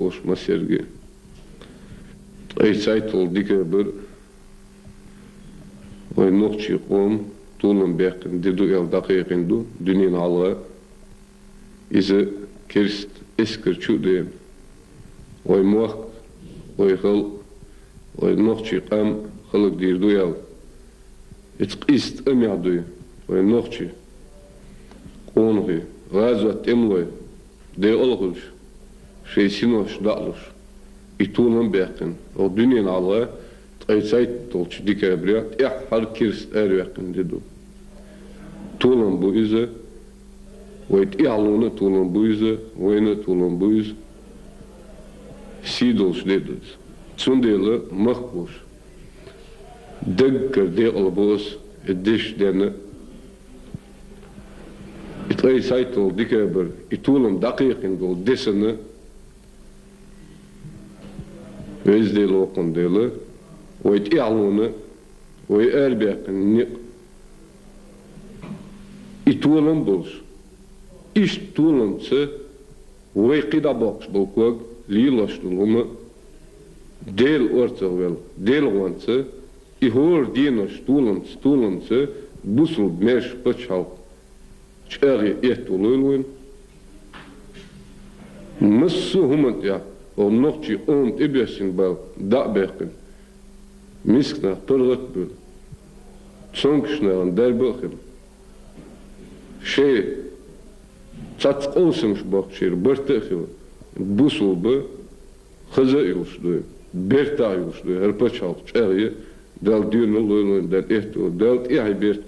koş masergi. Ay sayt ol dike bir oy nokçi qom tulun beqin dedu el daqiqin du dünin alga izi kirst eskir çude oy muaq oy xil oy nokçi qam xılık dirdu el itqist amyadu oy nokçi qonği gazvat emloy de olğuş şeysinoş dağluş itulun beqin o dünin alga ay sayt tolç dikabria har kirst erweqin dedu tulun bu izi Oit ialuna tulun bu izi oyna tulun bu izi sidolş dedus sundele maqbuş degker de albos ediş dene itlay sayt ol dikabir itulun daqiqin dol desene vezdel okun dele oit ialuna oy erbeqin itulun bulş iş tulunsa oy qida box bolkog liloştulunu del ortavel del wansa ihor dinos tulunsa busul mesh pachal çeri etulun مسو همت يا ونقطي أنت إبيسين بال دعبقين مسكنا طرقت بال تسونكشنا عن دربقين شيء تاتقوسمش باقشير برتخيل بوسل ب خزا يوشدو برتا يوشدو هربا چال چاري دال ديون لولون دال احتو دال احي بيرت